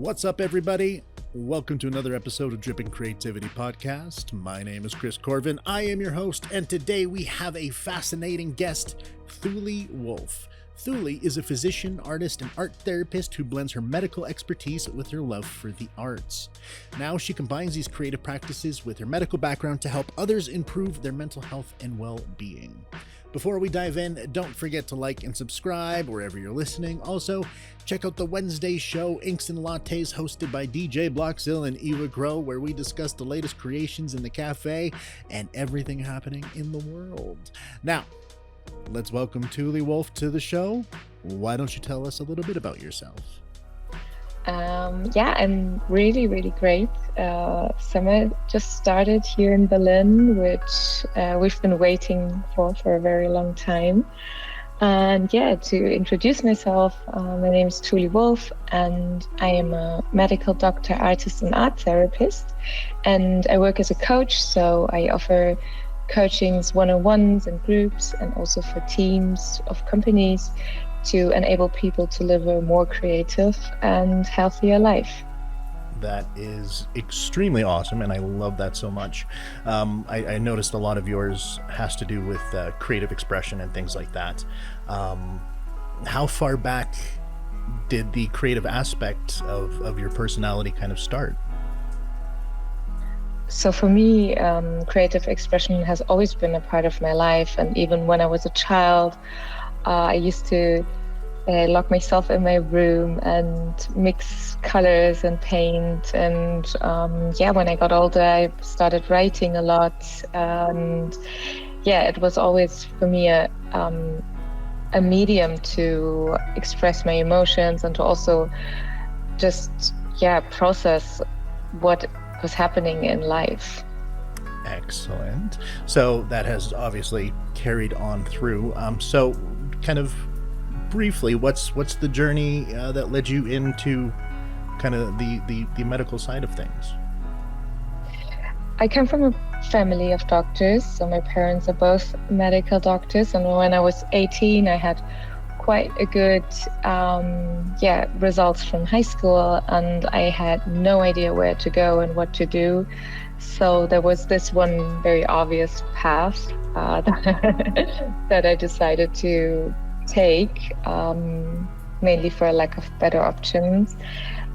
What's up, everybody? Welcome to another episode of Dripping Creativity Podcast. My name is Chris Corvan. I am your host, and today we have a fascinating guest, Thuli Wolf. Thuli is a physician, artist, and art therapist who blends her medical expertise with her love for the arts. Now she combines these creative practices with her medical background to help others improve their mental health and well-being. Before we dive in, don't forget to like and subscribe wherever you're listening. Also, check out the Wednesday show, Inks and Lattes, hosted by DJ Blockzill and Eva Grow, where we discuss the latest creations in the cafe and everything happening in the world. Now, let's welcome Thuli Wolf to the show. Why don't you tell us a little bit about yourself? I'm really great. Summer just started here in Berlin, which we've been waiting for a very long time. And to introduce myself, my name is Thuli Wolf, and I am a medical doctor, artist, and art therapist. And I work as a coach, so I offer coachings, one-on-ones and groups, and also for teams of companies to enable people to live a more creative and healthier life. That is extremely awesome, and I love that so much. I noticed a lot of yours has to do with creative expression and things like that. How far back did the creative aspect of your personality kind of start? So for me, creative expression has always been a part of my life. And even when I was a child, I used to lock myself in my room and mix colors and paint. And when I got older, I started writing a lot. And it was always for me a medium to express my emotions and to also just process what was happening in life. Excellent. So that has obviously carried on through. So kind of briefly, what's the journey that led you into kind of the medical side of things? I come from a family of doctors. So my parents are both medical doctors. And when I was 18, I had quite a good results from high school, and I had no idea where to go and what to do. So there was this one very obvious path that I decided to take, mainly for a lack of better options.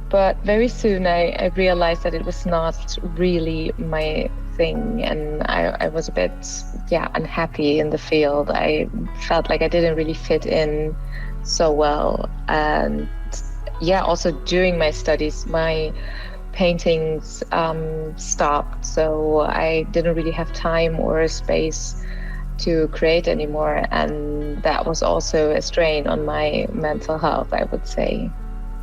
But very soon I realized that it was not really my thing, and I was a bit unhappy in the field. I felt like I didn't really fit in so well. And also during my studies, my paintings stopped, so I didn't really have time or space to create anymore, and that was also a strain on my mental health, I would say.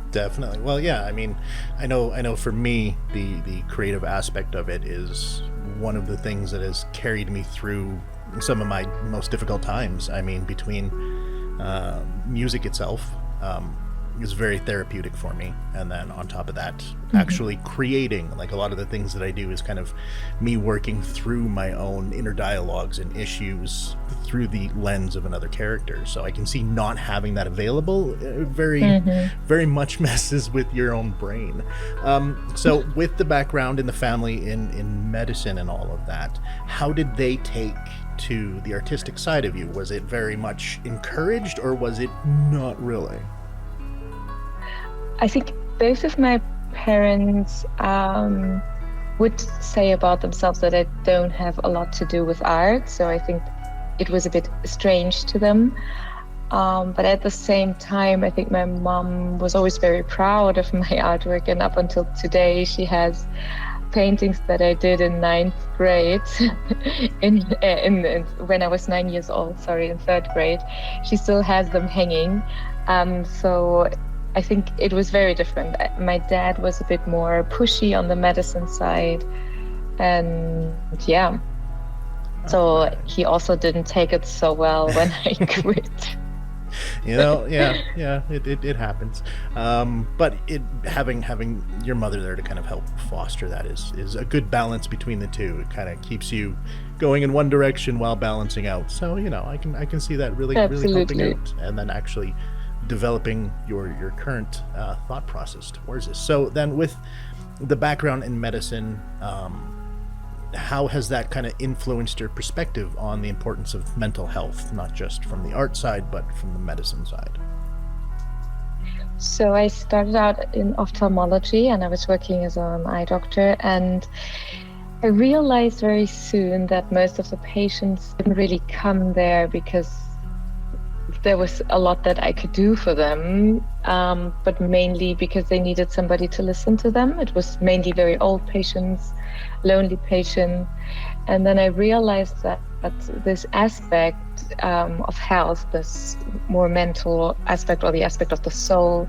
Definitely. Well, I mean, I know for me, the creative aspect of it is one of the things that has carried me through some of my most difficult times. I mean, between music itself is very therapeutic for me, and then on top of that, actually creating, like a lot of the things that I do is kind of me working through my own inner dialogues and issues through the lens of another character. So I can see not having that available very much messes with your own brain. So with the background in the family in medicine and all of that, how did they take to the artistic side of you? Was it very much encouraged, or was it not really? I think both of my parents would say about themselves that I don't have a lot to do with art. So I think it was a bit strange to them. But at the same time, I think my mom was always very proud of my artwork. And up until today, she has paintings that I did in 9th grade, when I was 9 years old, in 3rd grade. She still has them hanging. So I think it was very different. My dad was a bit more pushy on the medicine side, and so he also didn't take it so well when I quit. It happens. But having your mother there to kind of help foster that is a good balance between the two. It kind of keeps you going in one direction while balancing out. So I can see that really helping out, and then actually developing your current thought process towards this. So then, with the background in medicine, how has that kind of influenced your perspective on the importance of mental health, not just from the art side, but from the medicine side? So I started out in ophthalmology, and I was working as an eye doctor, and I realized very soon that most of the patients didn't really come there because there was a lot that I could do for them, but mainly because they needed somebody to listen to them. It was mainly very old patients, lonely patients. And then I realized that this aspect of health, this more mental aspect, or the aspect of the soul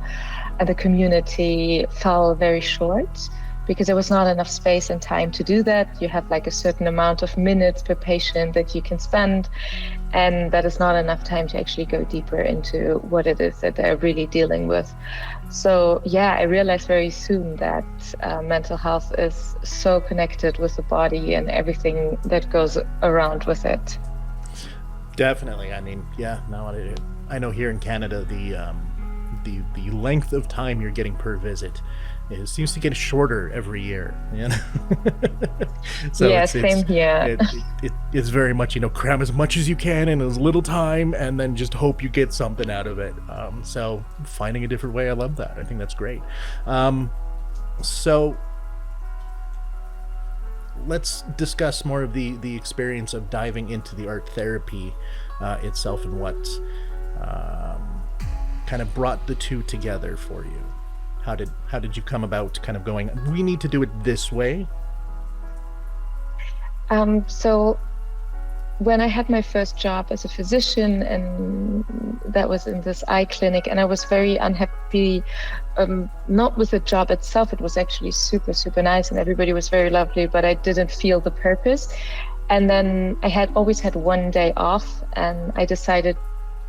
and the community, fell very short, because there was not enough space and time to do that. You have like a certain amount of minutes per patient that you can spend, and that is not enough time to actually go deeper into what it is that they're really dealing with. So yeah, I realized very soon that mental health is so connected with the body and everything that goes around with it. Definitely. I mean, yeah, no, I know here in Canada, the length of time you're getting per visit, it seems to get shorter every year. You know? So yeah, same here. It's very much, cram as much as you can in as little time, and then just hope you get something out of it. So finding a different way, I love that. I think that's great. So let's discuss more of the experience of diving into the art therapy itself, and what kind of brought the two together for you. How did you come about kind of going, we need to do it this way? So when I had my first job as a physician, and that was in this eye clinic, and I was very unhappy, not with the job itself. It was actually super, super nice, and everybody was very lovely, but I didn't feel the purpose. And then I had always had one day off, and I decided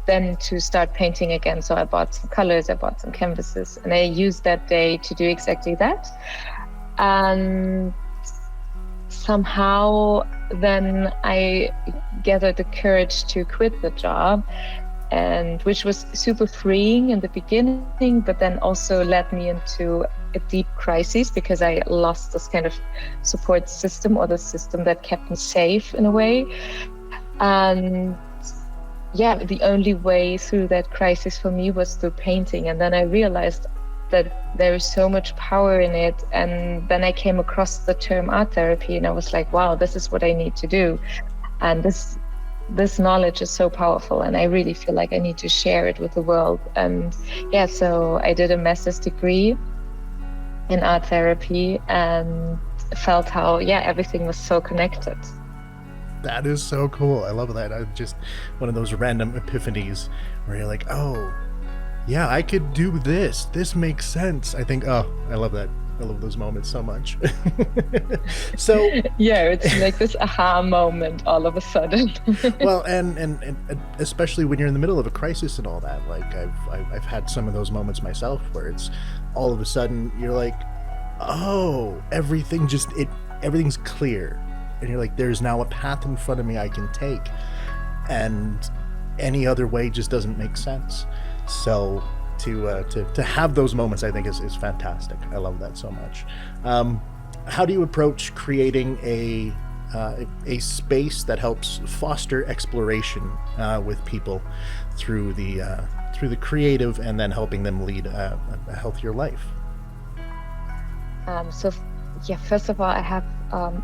then to start painting again. So I bought some colors, I bought some canvases, and I used that day to do exactly that. And somehow then I gathered the courage to quit the job, and which was super freeing in the beginning, but then also led me into a deep crisis, because I lost this kind of support system, or the system that kept me safe in a way. And yeah, the only way through that crisis for me was through painting. And then I realized that there is so much power in it. And then I came across the term art therapy, and I was like, wow, this is what I need to do. And this knowledge is so powerful, and I really feel like I need to share it with the world. And yeah, so I did a master's degree in art therapy, and felt how, yeah, everything was so connected. That is so cool. I love that. I just, one of those random epiphanies where you're like, oh, yeah, I could do this. This makes sense. I think, oh, I love that. I love those moments so much. So yeah, it's like this aha moment all of a sudden. Well, and especially when you're in the middle of a crisis and all that. Like I've had some of those moments myself, where it's all of a sudden you're like, oh, everything's clear. And you're like, there's now a path in front of me I can take, and any other way just doesn't make sense. So to have those moments, I think is fantastic. I love that so much. How do you approach creating a space that helps foster exploration with people through the creative, and then helping them lead a healthier life? First of all, I have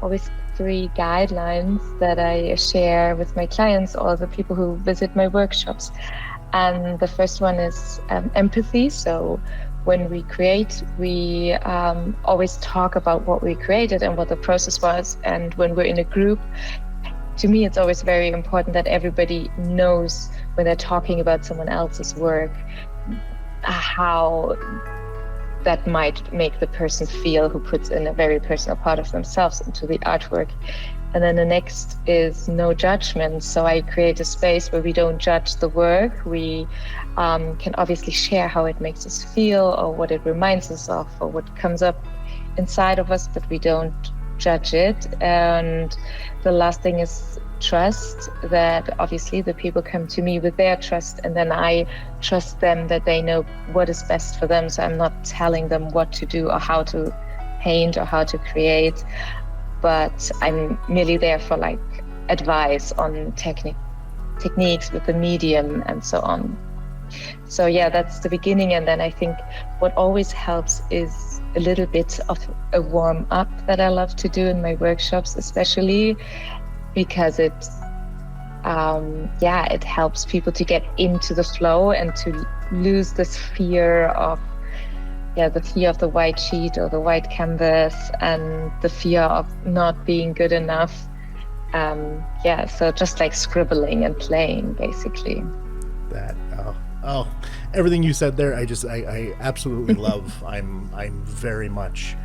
always 3 guidelines that I share with my clients or the people who visit my workshops. And the first one is empathy. So when we create, we always talk about what we created and what the process was. And when we're in a group, to me, it's always very important that everybody knows, when they're talking about someone else's work, how that might make the person feel who puts in a very personal part of themselves into the artwork. And then the next is no judgment. So I create a space where we don't judge the work. We can obviously share how it makes us feel, or what it reminds us of, or what comes up inside of us, but we don't judge it. And the last thing is trust, that obviously the people come to me with their trust, and then I trust them that they know what is best for them. So I'm not telling them what to do or how to paint or how to create, but I'm merely there for like advice on techniques with the medium and so on. So yeah, that's the beginning. And then I think what always helps is a little bit of a warm up that I love to do in my workshops, especially because it helps people to get into the flow and to lose this fear of the white sheet or the white canvas and the fear of not being good enough. So just like scribbling and playing, basically. That everything you said there, I absolutely love. I'm very much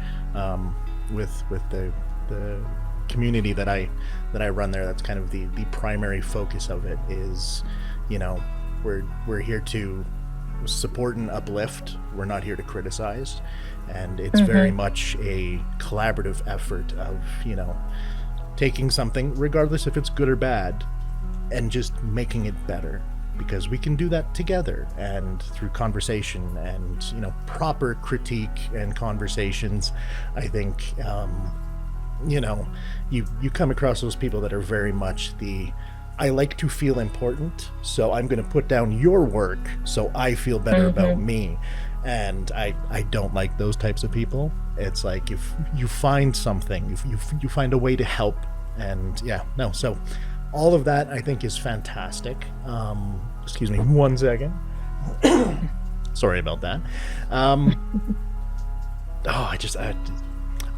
with the community that I run there. That's kind of the primary focus of it is, we're here to support and uplift. We're not here to criticize, and it's very much a collaborative effort of taking something, regardless if it's good or bad, and just making it better, because we can do that together and through conversation and proper critique and conversations. I think you come across those people that are very much I like to feel important, so I'm going to put down your work so I feel better about me. And I don't like those types of people. It's like if you find something, if you find a way to help, and so all of that I think is fantastic. Excuse me 1 second. Sorry about that.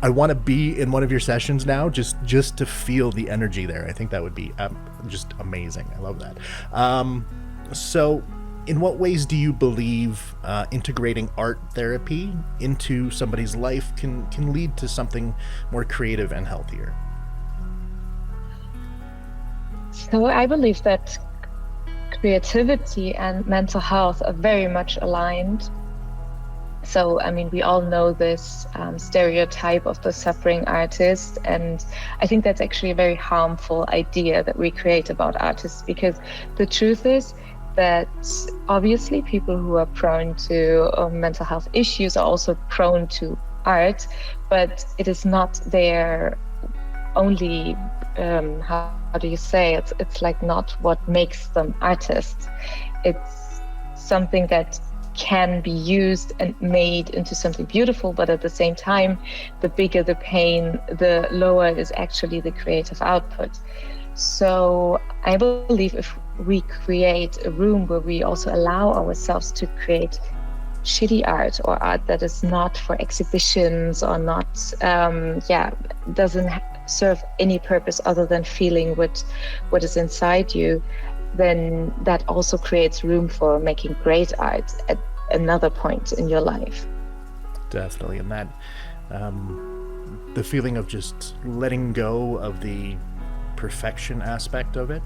I want to be in one of your sessions now, just to feel the energy there. I think that would be just amazing. I love that. So in what ways do you believe integrating art therapy into somebody's life can lead to something more creative and healthier? So I believe that creativity and mental health are very much aligned. So, I mean, we all know this stereotype of the suffering artist, and I think that's actually a very harmful idea that we create about artists, because the truth is that obviously people who are prone to mental health issues are also prone to art, but it is not their only, how do you say, it's like not what makes them artists. It's something that can be used and made into something beautiful, but at the same time, the bigger the pain, the lower is actually the creative output. So I believe if we create a room where we also allow ourselves to create shitty art or art that is not for exhibitions or not, doesn't serve any purpose other than feeling what is inside you, then that also creates room for making great art at another point in your life. Definitely. And that the feeling of just letting go of the perfection aspect of it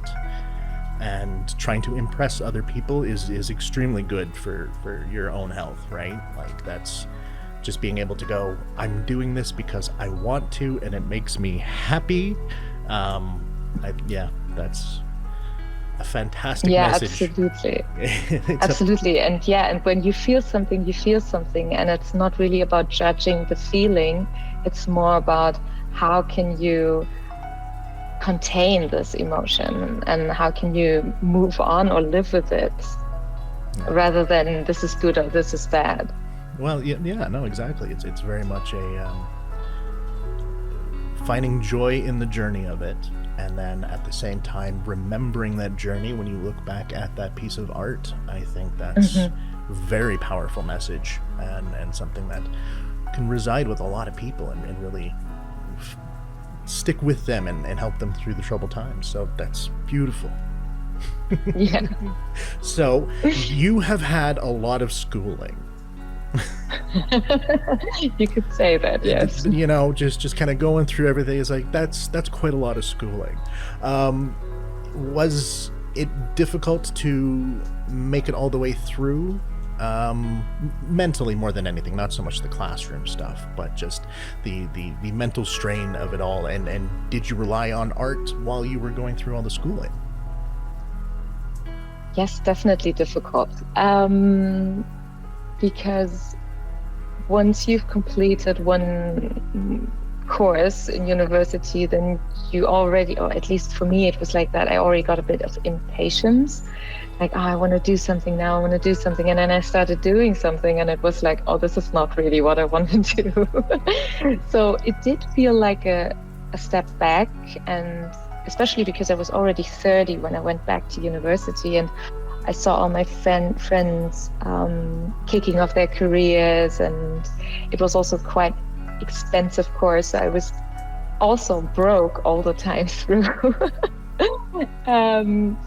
and trying to impress other people is extremely good for your own health, right? Like, that's just being able to go, I'm doing this because I want to and it makes me happy. That's a fantastic message. Absolutely. Absolutely. And when you feel something, and it's not really about judging the feeling. It's more about how can you contain this emotion and how can you move on or live with it, rather than this is good or this is bad. Well, no, exactly. It's very much a finding joy in the journey of it, and then at the same time remembering that journey when you look back at that piece of art. I think that's a very powerful message, and something that can reside with a lot of people and really stick with them and help them through the troubled times. So that's beautiful. Yeah. So you have had a lot of schooling. You could say that, yes. Just kind of going through everything is like, that's quite a lot of schooling. Was it difficult to make it all the way through mentally more than anything, not so much the classroom stuff, but just the mental strain of it all. And did you rely on art while you were going through all the schooling? Yes, definitely difficult. Because once you've completed one course in university, then you already, or at least for me, it was like that. I already got a bit of impatience. Like, oh, I want to do something now, I want to do something. And then I started doing something and it was like, oh, this is not really what I want to do. So it did feel like a step back, and especially because I was already 30 when I went back to university, and I saw all my friends kicking off their careers, and it was also quite expensive course. I was also broke all the time through.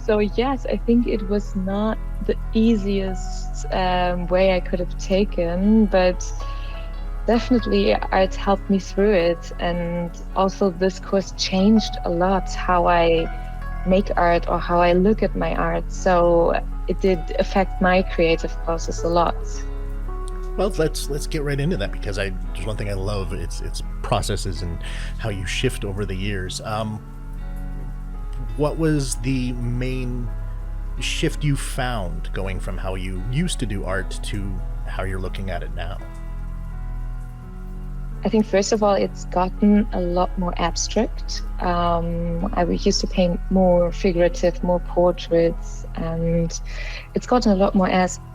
So yes, I think it was not the easiest way I could have taken, but definitely art helped me through it. And also this course changed a lot how I make art or how I look at my art. So it did affect my creative process a lot. Well, let's get right into that, because there's one thing I love. It's processes and how you shift over the years. What was the main shift you found going from how you used to do art to how you're looking at it now? I think first of all, it's gotten a lot more abstract. I used to paint more figurative, more portraits, and it's gotten a lot more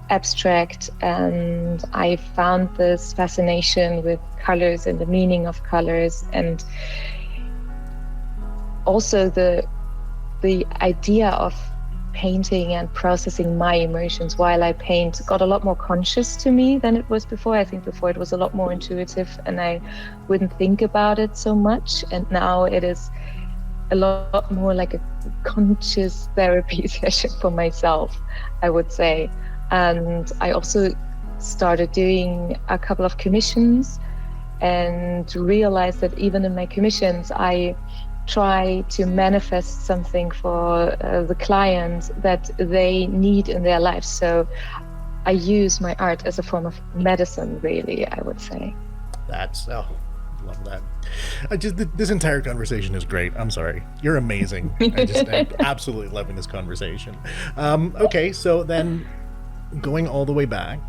abstract. And I found this fascination with colors and the meaning of colors, and also the idea of painting and processing my emotions while I paint got a lot more conscious to me than it was before. I think before it was a lot more intuitive and I wouldn't think about it so much. And now it is a lot more like a conscious therapy session for myself, I would say. And I also started doing a couple of commissions and realized that even in my commissions, I try to manifest something for the client that they need in their life. So I use my art as a form of medicine, really, I would say. Love that. This entire conversation is great. I'm sorry. You're amazing. I'm absolutely loving this conversation. Okay, so then going all the way back,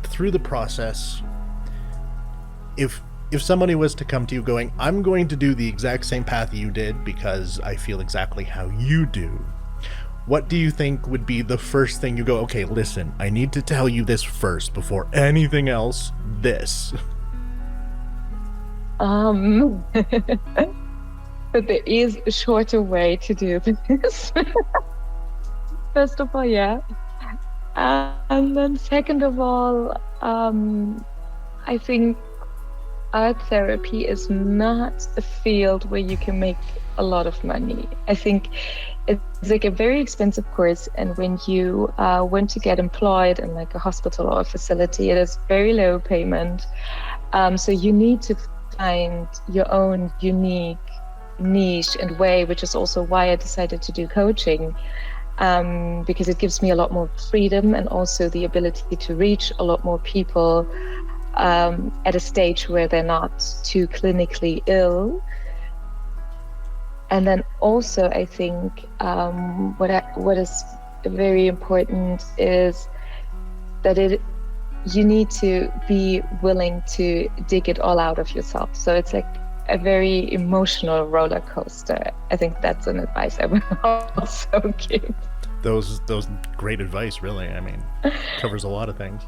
through the process, if somebody was to come to you going, I'm going to do the exact same path you did because I feel exactly how you do, what do you think would be the first thing you go, okay, listen, I need to tell you this first before anything else, this? But there is a shorter way to do this. First of all, yeah. And then second of all, I think art therapy is not a field where you can make a lot of money. I think it's like a very expensive course, and when you want to get employed in like a hospital or a facility, it is very low payment. So you need to find your own unique niche and way, which is also why I decided to do coaching, because it gives me a lot more freedom and also the ability to reach a lot more people at a stage where they're not too clinically ill. And then also I think what is very important is that you need to be willing to dig it all out of yourself. So it's like a very emotional roller coaster. I think that's an advice I would also give. Those great advice, really. I mean, covers a lot of things.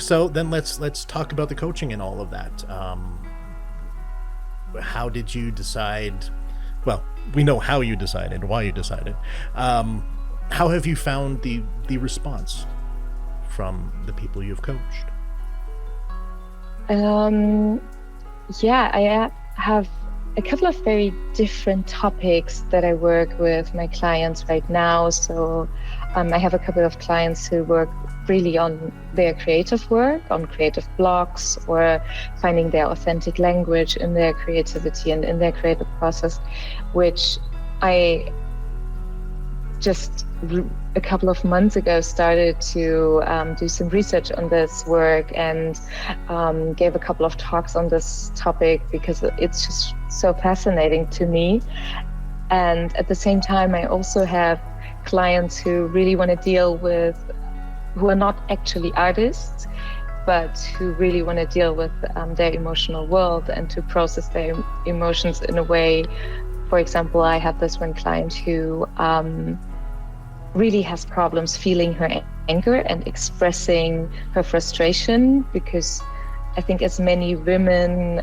So then let's talk about the coaching and all of that. How did you decide? Well, we know how you decided, why you decided. How have you found the response from the people you've coached? Yeah, I have a couple of very different topics that I work with my clients right now. So I have a couple of clients who work really on their creative work, on creative blocks, or finding their authentic language in their creativity and in their creative process, which I just a couple of months ago started to do some research on this work, and gave a couple of talks on this topic because it's just so fascinating to me. And at the same time, I also have clients who really want to deal with, who are not actually artists, but who really want to deal with their emotional world and to process their emotions in a way. For example, I have this one client who really has problems feeling her anger and expressing her frustration, because I think as many women,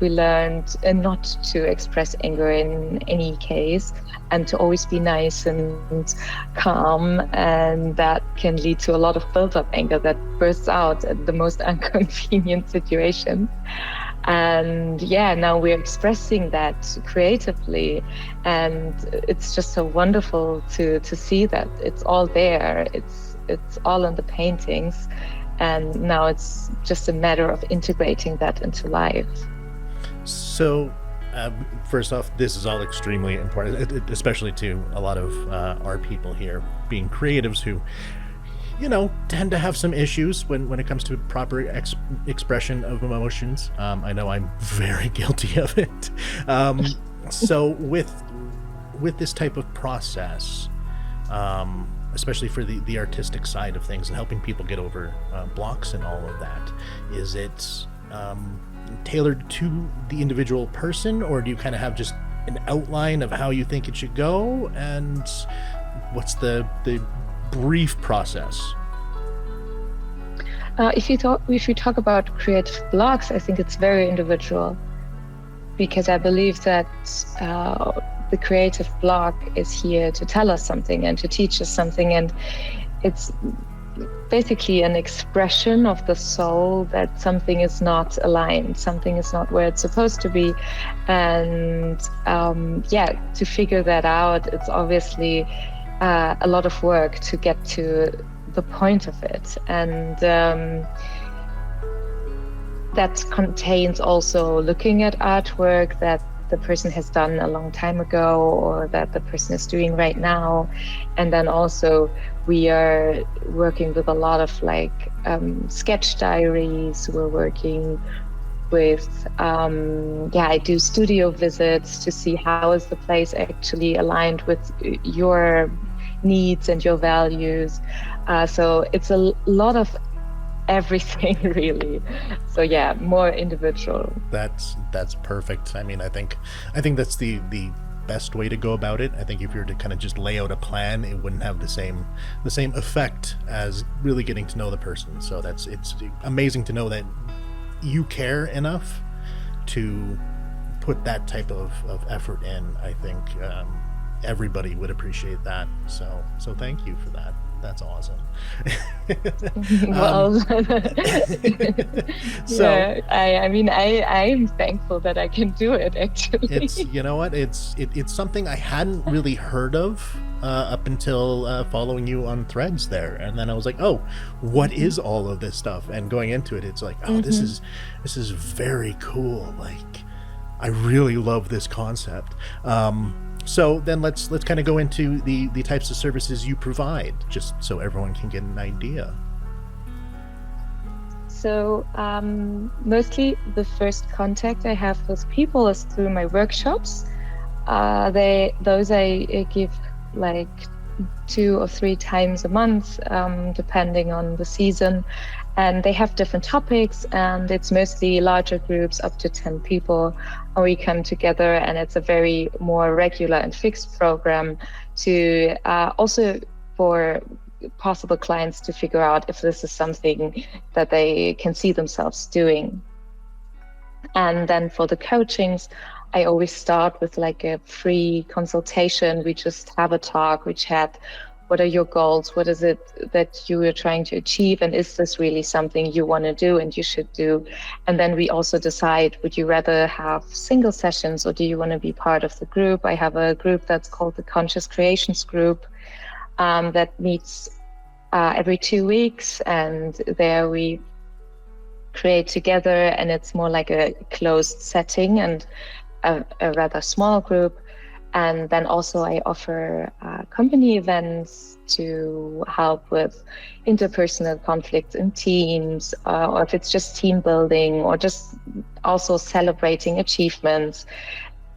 we learned not to express anger in any case, and to always be nice and calm, and that can lead to a lot of built-up anger that bursts out at the most inconvenient situation. And yeah, now we're expressing that creatively, and it's just so wonderful to see that it's all there. It's all in the paintings, and now it's just a matter of integrating that into life. So, first off, this is all extremely important, especially to a lot of our people here, being creatives who, tend to have some issues when it comes to proper expression of emotions. I know I'm very guilty of it. So with this type of process, especially for the artistic side of things and helping people get over blocks and all of that, is it tailored to the individual person, or do you kind of have just an outline of how you think it should go, and what's the brief process? If you talk about creative blocks, I think it's very individual, because I believe that the creative block is here to tell us something and to teach us something, and it's basically an expression of the soul that something is not aligned, something is not where it's supposed to be. And to figure that out, it's obviously a lot of work to get to the point of it. And that contains also looking at artwork that the person has done a long time ago, or that the person is doing right now. And then also we are working with a lot of sketch diaries. We're working with I do studio visits to see how is the place actually aligned with your needs and your values. So it's a lot of everything, really. So yeah, more individual. That's perfect. I mean, I think that's the best way to go about it. I think if you were to kind of just lay out a plan, it wouldn't have the same effect as really getting to know the person. So it's amazing to know that you care enough to put that type of effort in. I think everybody would appreciate that. So thank you for that. That's awesome. Well, so I'm thankful that I can do it. Actually, it's something I hadn't really heard of up until following you on Threads there, and then I was like, oh, what is all of this stuff? And going into it, it's like, oh, this is very cool. Like, I really love this concept. So then let's kind of go into the types of services you provide, just so everyone can get an idea. So mostly the first contact I have with people is through my workshops. Those I give 2 or 3 times a month, depending on the season. And they have different topics, and it's mostly larger groups, up to 10 people. And we come together, and it's a very more regular and fixed program to also for possible clients to figure out if this is something that they can see themselves doing. And then for the coachings, I always start with a free consultation. We just have a talk, we chat. What are your goals? What is it that you are trying to achieve? And is this really something you want to do and you should do? And then we also decide, would you rather have single sessions, or do you want to be part of the group? I have a group that's called the Conscious Creations Group that meets every 2 weeks. And there we create together, and it's more like a closed setting and a rather small group. And then also I offer company events to help with interpersonal conflicts in teams, or if it's just team building, or just also celebrating achievements.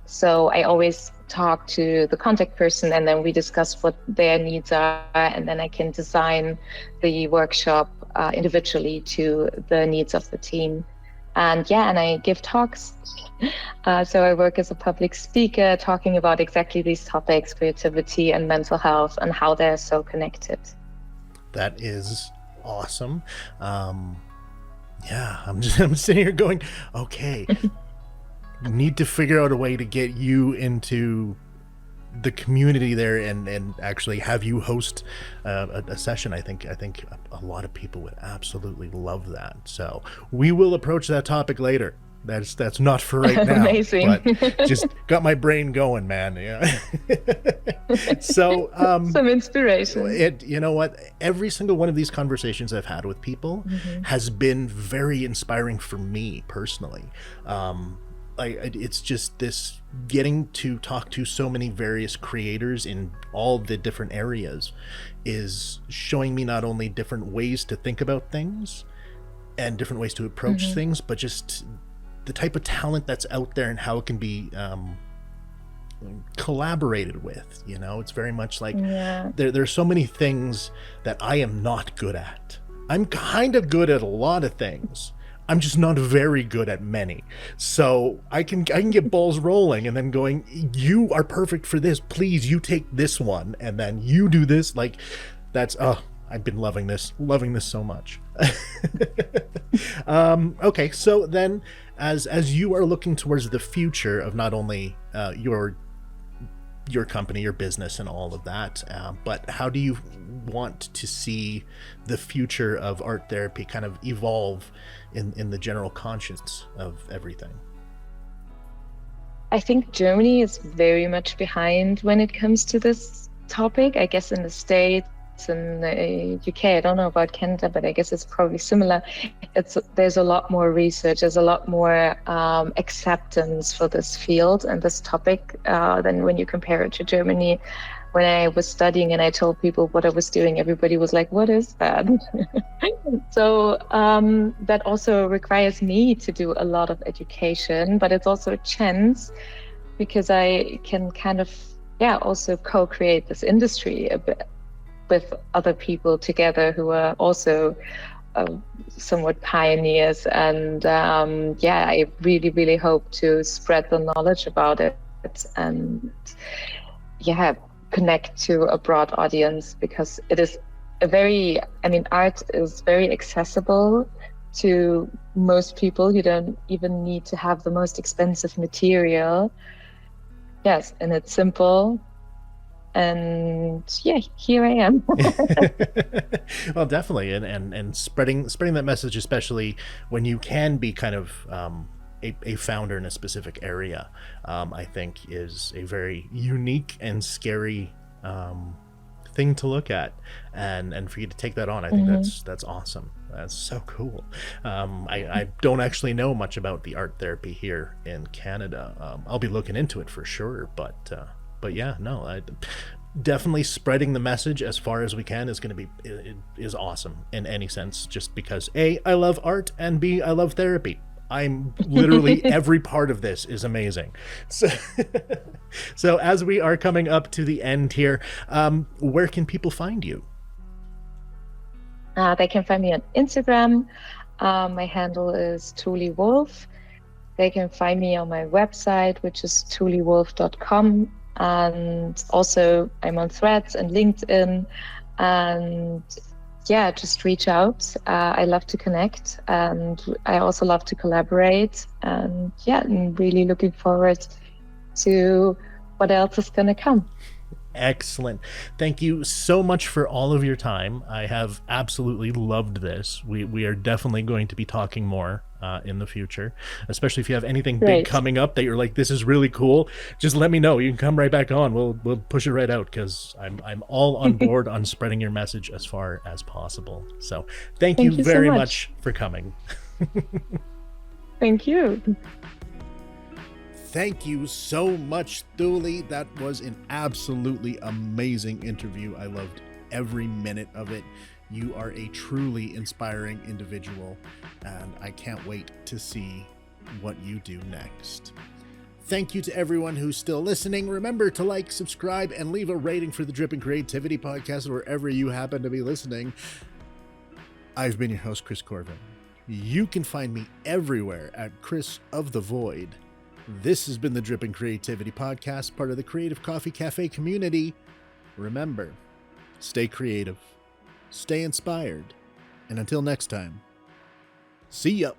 So I always talk to the contact person, and then we discuss what their needs are, and then I can design the workshop individually to the needs of the team. And I give talks. So I work as a public speaker, talking about exactly these topics, creativity and mental health, and how they're so connected. That is awesome. I'm sitting here going, okay, need to figure out a way to get you into the community there and actually have you host a session. I think a lot of people would absolutely love that. So we will approach that topic later. That's not for right now. Amazing. But just got my brain going, man. Yeah. So some inspiration. You know what? Every single one of these conversations I've had with people has been very inspiring for me personally. It's just this getting to talk to so many various creators in all the different areas is showing me not only different ways to think about things and different ways to approach things, but just the type of talent that's out there and how it can be collaborated with. You know, it's very much like there's so many things that I am not good at. I'm kind of good at a lot of things. I'm just not very good at many. So I can get balls rolling and then going, you are perfect for this. Please, you take this one and then you do this. Like that's, I've been loving this so much. Okay. So then as you are looking towards the future of not only your company, your business and all of that, but how do you want to see the future of art therapy kind of evolve in the general conscience of everything? I think Germany is very much behind when it comes to this topic. I guess in the States, in the UK, I don't know about Canada, but I guess it's probably similar. There's a lot more research, there's a lot more acceptance for this field and this topic than when you compare it to Germany. When I was studying and I told people what I was doing, everybody was like, what is that? So that also requires me to do a lot of education, but it's also a chance because I can kind of, also co-create this industry a bit with other people together who are also somewhat pioneers. And I really, really hope to spread the knowledge about it and connect to a broad audience, because it is art is very accessible to most people. You don't even need to have the most expensive material. Yes, and it's simple. And here I am. Well, definitely, and spreading that message, especially when you can be kind of a founder in a specific area, I think is a very unique and scary thing to look at, and for you to take that on, I think that's awesome. That's so cool. I don't actually know much about the art therapy here in Canada. I'll be looking into it for sure, but definitely spreading the message as far as we can is awesome in any sense, just because A, I love art, and B, I love therapy. I'm literally every part of this is amazing. So as we are coming up to the end here, where can people find you? They can find me on Instagram. My handle is Thuli Wolf. They can find me on my website, which is thuliwolf.com. And also I'm on Threads and LinkedIn, and just reach out. I love to connect, and I also love to collaborate, and I'm really looking forward to what else is going to come. Excellent. Thank you so much for all of your time. I have absolutely loved this. We are definitely going to be talking more in the future, especially if you have anything big coming up that you're like, this is really cool. Just let me know. You can come right back on. We'll push it right out, because I'm all on board on spreading your message as far as possible. So thank you very so much for coming. Thank you. Thank you so much, Thuli. That was an absolutely amazing interview. I loved every minute of it. You are a truly inspiring individual, and I can't wait to see what you do next. Thank you to everyone who's still listening. Remember to like, subscribe, and leave a rating for the Dripping Creativity Podcast wherever you happen to be listening. I've been your host, Chris Corvan. You can find me everywhere at Chris of the Void. This has been the Dripping Creativity Podcast, part of the Creative Coffee Cafe community. Remember, stay creative, stay inspired, and until next time, see ya.